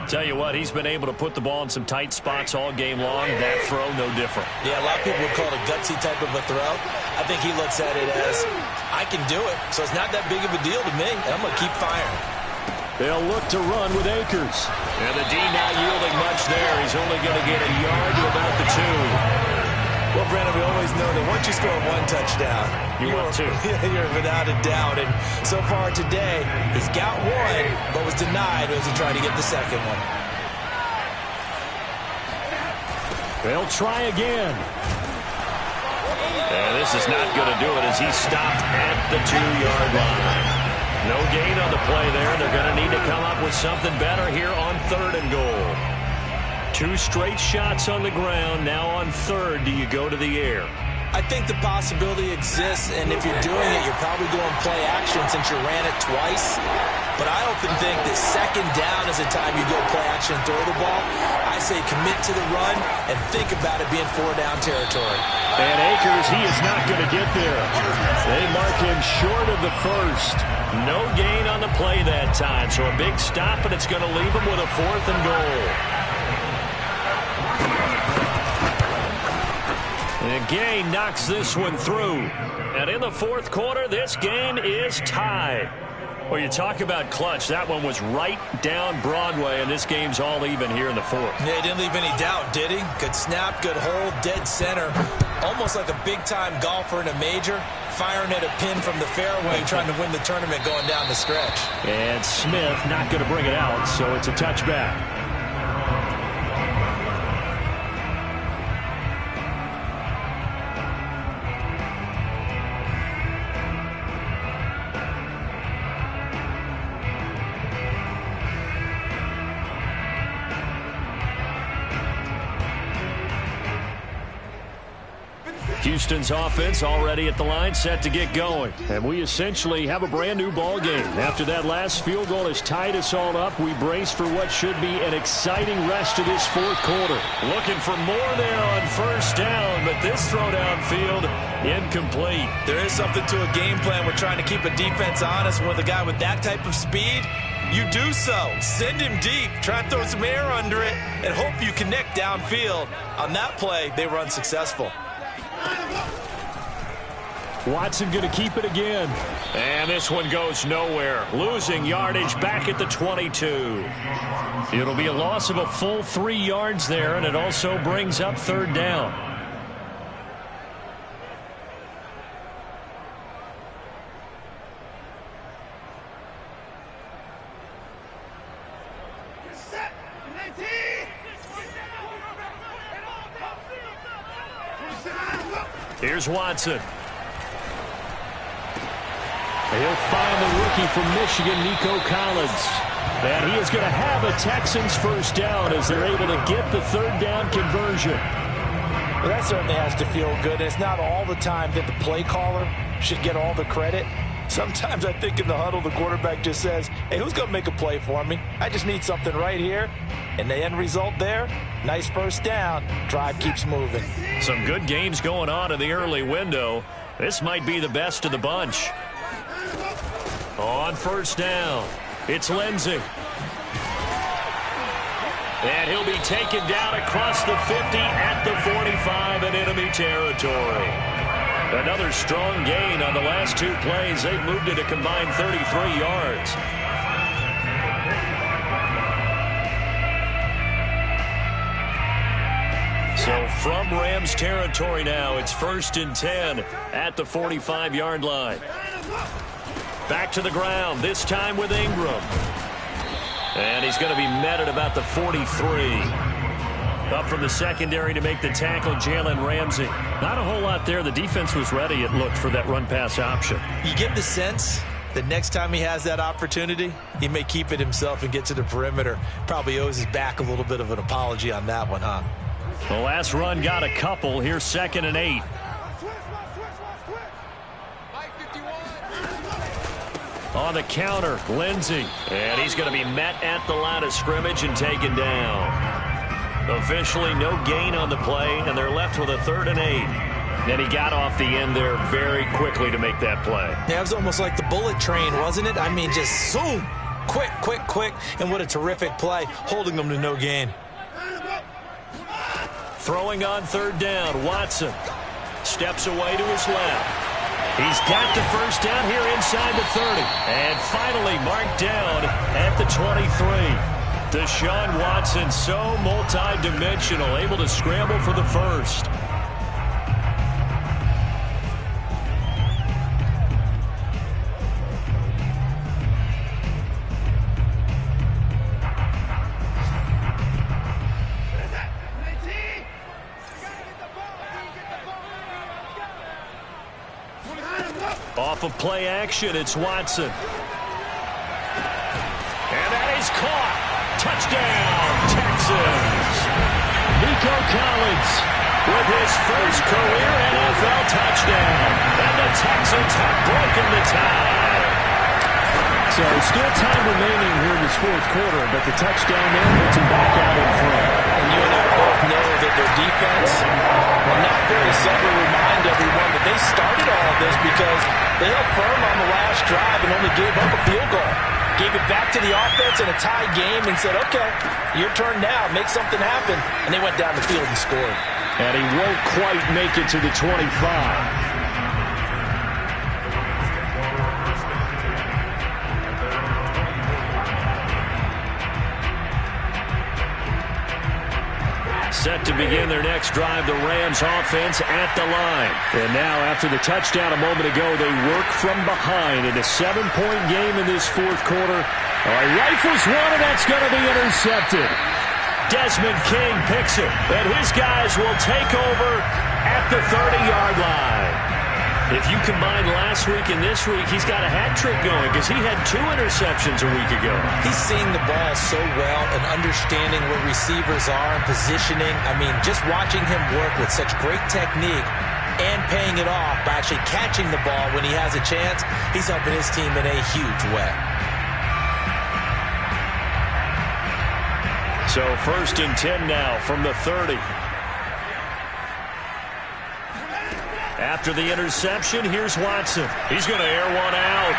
Tell you what, he's been able to put the ball in some tight spots all game long. That throw, no different. Yeah, a lot of people would call it a gutsy type of a throw. I think he looks at it as, I can do it, so it's not that big of a deal to me, and I'm going to keep firing. They'll look to run with Akers. And the D not yielding much there. He's only going to get a yard to about the 2. Well, Brandon, we always know that once you score 1 touchdown, you're without a doubt. And so far today, he's got 1, but was denied as he tried to get the second one. They'll try again. And this is not going to do it as he's stopped at the 2-yard line. No gain on the play there. They're going to need to come up with something better here on 3rd and goal. 2 straight shots on the ground. Now on 3rd, do you go to the air? I think the possibility exists, and if you're doing it, you're probably going play action since you ran it twice. But I often think that 2nd down is the time you go play action and throw the ball. I say commit to the run and think about it being 4-down territory. And Akers, he is not going to get there. They mark him short of the 1st. No gain on the play that time, so a big stop, and it's going to leave him with a 4th and goal. And Gay knocks this one through. And in the 4th quarter, this game is tied. Well, you talk about clutch. That one was right down Broadway, and this game's all even here in the 4th. Yeah, he didn't leave any doubt, did he? Good snap, good hold, dead center. Almost like a big-time golfer in a major, firing at a pin from the fairway, trying to win the tournament going down the stretch. And Smith not going to bring it out, so it's a touchback. Houston's offense already at the line, set to get going. And we essentially have a brand new ball game. After that last field goal has tied us all up, we brace for what should be an exciting rest of this fourth quarter. Looking for more there on first down, but this throw downfield incomplete. There is something to a game plan. We're trying to keep a defense honest. With a guy with that type of speed, you do so. Send him deep. Try and throw some air under it and hope you connect downfield. On that play, they were unsuccessful. Watson going to keep it again. And this one goes nowhere. Losing yardage back at the 22. It'll be a loss of a full 3 yards there, and it also brings up third down. Here's Watson. He'll find the rookie from Michigan, Nico Collins. And he is going to have a Texans first down as they're able to get the third down conversion. Well, that certainly has to feel good. It's not all the time that the play caller should get all the credit. Sometimes I think in the huddle, the quarterback just says, hey, who's going to make a play for me? I just need something right here. And the end result there, nice first down. Drive keeps moving. Some good games going on in the early window. This might be the best of the bunch. On first down, it's Lindsey. And he'll be taken down across the 50 at the 45 in enemy territory. Another strong gain on the last 2 plays. They've moved it a combined 33 yards. So from Rams territory now, it's 1st and 10 at the 45-yard line. Back to the ground, this time with Ingram. And he's going to be met at about the 43. Up from the secondary to make the tackle, Jalen Ramsey. Not a whole lot there. The defense was ready, it looked, for that run-pass option. You get the sense that next time he has that opportunity, he may keep it himself and get to the perimeter. Probably owes his back a little bit of an apology on that one, huh? The last run got a couple. Here's 2nd and 8. On the counter, Lindsey. And he's going to be met at the line of scrimmage and taken down. Officially no gain on the play, and they're left with a 3rd and 8. And he got off the end there very quickly to make that play. Yeah, it was almost like the bullet train, wasn't it? I mean, just zoom. Quick, quick, quick. And what a terrific play, holding them to no gain. Throwing on 3rd down, Watson steps away to his left. He's got the first down here inside the 30. And finally marked down at the 23. Deshaun Watson, so multi-dimensional, able to scramble for the first. Off of play action, it's Watson. And that is caught. Touchdown, Texans. Nico Collins with his first career NFL touchdown. And the Texans have broken the tie. So still time remaining here in this fourth quarter, but the touchdown there puts him back out in front. And you and I both know that their defense will not very subtly remind everyone that they started all of this because they held firm on the last drive and only gave up a field goal. Gave it back to the offense in a tie game and said, okay, your turn now, make something happen. And they went down the field and scored. And he won't quite make it to the 25. Set to begin their next drive, the Rams offense at the line. And now after the touchdown a moment ago, they work from behind in a 7-point game in this fourth quarter. All right, rifles one, and that's going to be intercepted. Desmond King picks it, and his guys will take over at the 30-yard line. If you combine last week and this week, he's got a hat trick going because he had 2 interceptions a week ago. He's seeing the ball so well and understanding where receivers are and positioning. I mean, just watching him work with such great technique, and paying it off by actually catching the ball when he has a chance. He's helping his team in a huge way. So 1st and 10 now from the 30. After the interception, here's Watson. He's going to air one out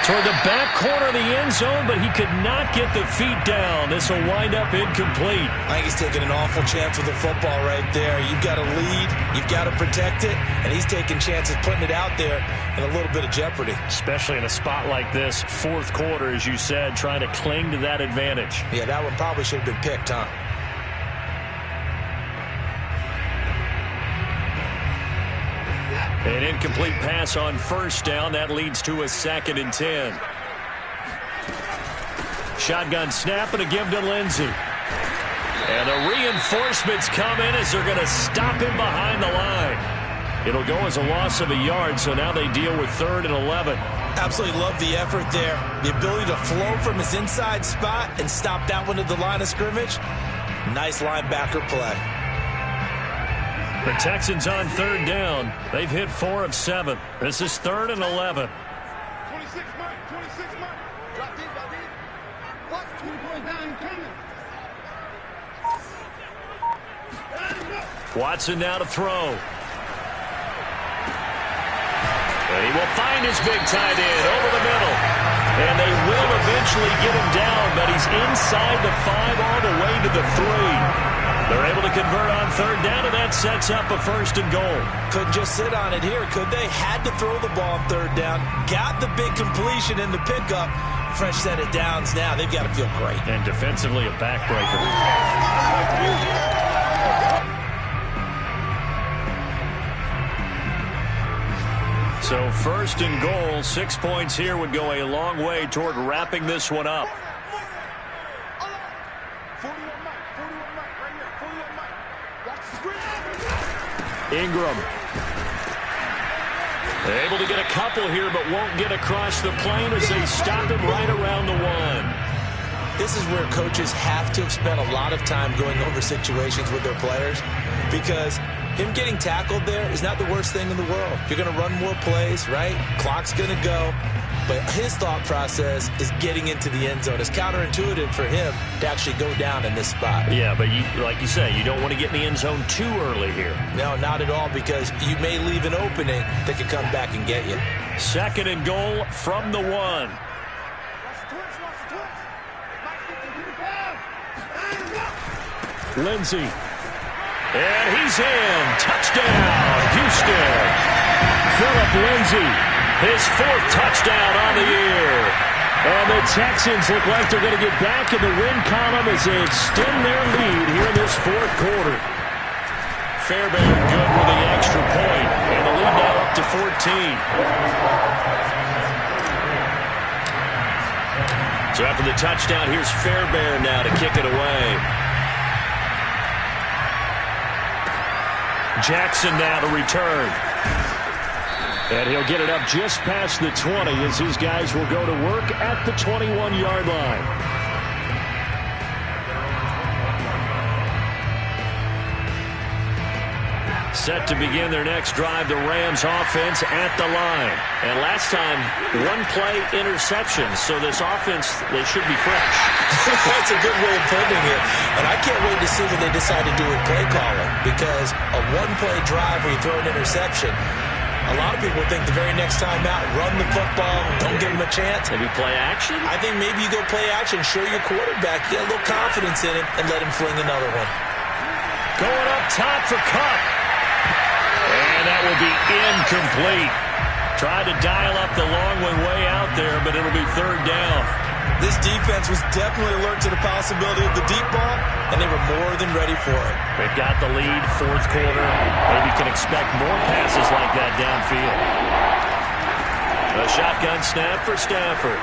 toward the back corner of the end zone, but he could not get the feet down. This will wind up incomplete. I think he's taking an awful chance with the football right there. You've got to lead, you've got to protect it, and he's taking chances putting it out there in a little bit of jeopardy. Especially in a spot like this, 4th quarter, as you said, trying to cling to that advantage. Yeah, that one probably should have been picked, huh? An incomplete pass on 1st down. That leads to a 2nd and 10. Shotgun snap and a give to Lindsey. And the reinforcements come in as they're going to stop him behind the line. It'll go as a loss of a yard, so now they deal with 3rd and 11. Absolutely love the effort there. The ability to flow from his inside spot and stop that one at the line of scrimmage. Nice linebacker play. The Texans on 3rd down. They've hit 4 of 7. This is 3rd and 11. 26 mark, 26 mark. Drop deep, drop deep. Watch 2 down coming. Watson now to throw. And he will find his big tight end over the middle. And they will eventually get him down, but he's inside the 5 all the way to the 3. They're able to convert on 3rd down, and that sets up a 1st and goal. Couldn't just sit on it here, could they? Had to throw the ball on 3rd down. Got the big completion in the pickup. Fresh set of downs now. They've got to feel great. And defensively, a backbreaker. So 1st and goal, 6 points here would go a long way toward wrapping this one up. Ingram. They're able to get a couple here, but won't get across the plane as they stop him right around the 1. This is where coaches have to have spent a lot of time going over situations with their players, because him getting tackled there is not the worst thing in the world. You're going to run more plays, right? Clock's going to go. But his thought process is getting into the end zone. It's counterintuitive for him to actually go down in this spot. Yeah, but like you say, you don't want to get in the end zone too early here. No, not at all, because you may leave an opening that could come back and get you. 2nd and goal from the 1. Lindsey. And he's in. Touchdown, Houston. Phillip Lindsey, his 4th touchdown on the year. And the Texans look like they're going to get back in the win column as they extend their lead here in this 4th quarter. Fairbairn good with the extra point, and the lead now up to 14. So after the touchdown, here's Fairbairn now to kick it away. Jackson now to return. And he'll get it up just past the 20 as his guys will go to work at the 21-yard line. Set to begin their next drive, the Rams offense at the line. And last time, 1-play interception. So this offense, they should be fresh. That's a good way of putting it. And I can't wait to see what they decide to do with play calling, because a 1-play drive where you throw an interception, a lot of people think the very next time out, run the football, don't give them a chance. Maybe play action? I think maybe you go play action, show your quarterback, get a little confidence in it, and let him fling another one. Going up top for Kupp. And that will be incomplete. Tried to dial up the long one way out there, but it'll be 3rd down. This defense was definitely alert to the possibility of the deep ball, and they were more than ready for it. They've got the lead, 4th quarter. Maybe can expect more passes like that downfield. A shotgun snap for Stafford.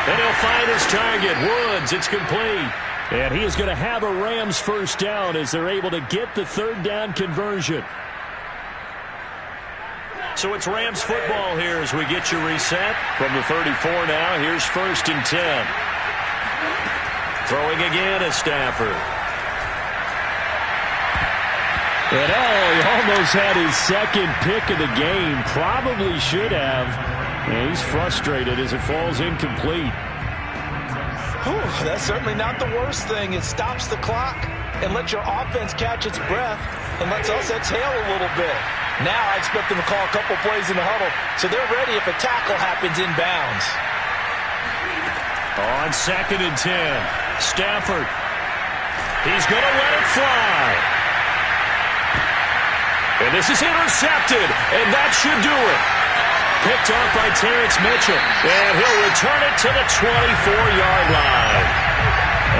And he'll find his target. Woods, it's complete. And he is going to have a Rams 1st down as they're able to get the 3rd down conversion. So it's Rams football here as we get you reset. From the 34 now, here's 1st and 10. Throwing again is Stafford. And he almost had his second pick of the game. Probably should have. And he's frustrated as it falls incomplete. Whew, that's certainly not the worst thing. It stops the clock and lets your offense catch its breath and lets us exhale a little bit. Now I expect them to call a couple plays in the huddle so they're ready if a tackle happens inbounds. On 2nd and 10, Stafford. He's going to let it fly. And this is intercepted, and that should do it. Picked off by Terrence Mitchell, and he'll return it to the 24-yard line.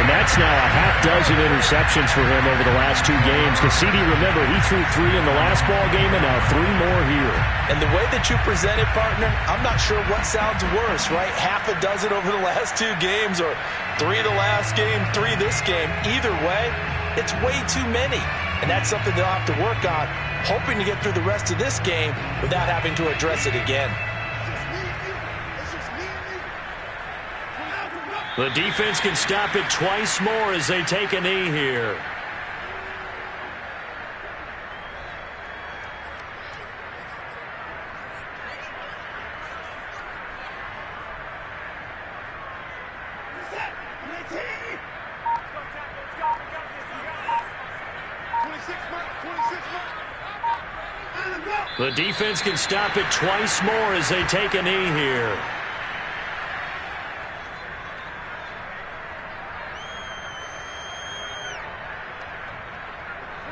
And that's now a half dozen interceptions for him over the last 2 games. Because CD, remember, he threw 3 in the last ball game and now 3 more here. And the way that you present it, partner, I'm not sure what sounds worse, right? Half a dozen over the last 2 games or 3 the last game, 3 this game. Either way, it's way too many. And that's something they'll have to work on, hoping to get through the rest of this game without having to address it again. The defense can stop it twice more as they take a knee here. The defense can stop it twice more as they take a knee here.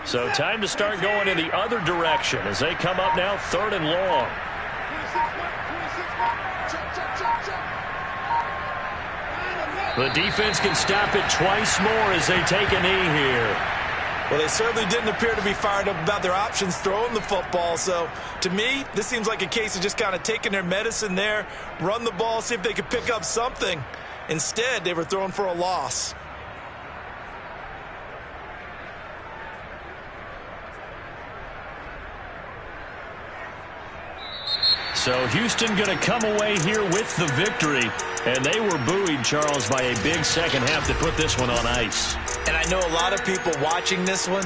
So time to start going in the other direction as they come up now 3rd and long. The defense can stop it twice more as they take a knee here. Well, they certainly didn't appear to be fired up about their options throwing the football. So, to me, this seems like a case of just kind of taking their medicine there, run the ball, see if they could pick up something. Instead, they were throwing for a loss. So Houston going to come away here with the victory. And they were buoyed, Charles, by a big second half to put this one on ice. And I know a lot of people watching this one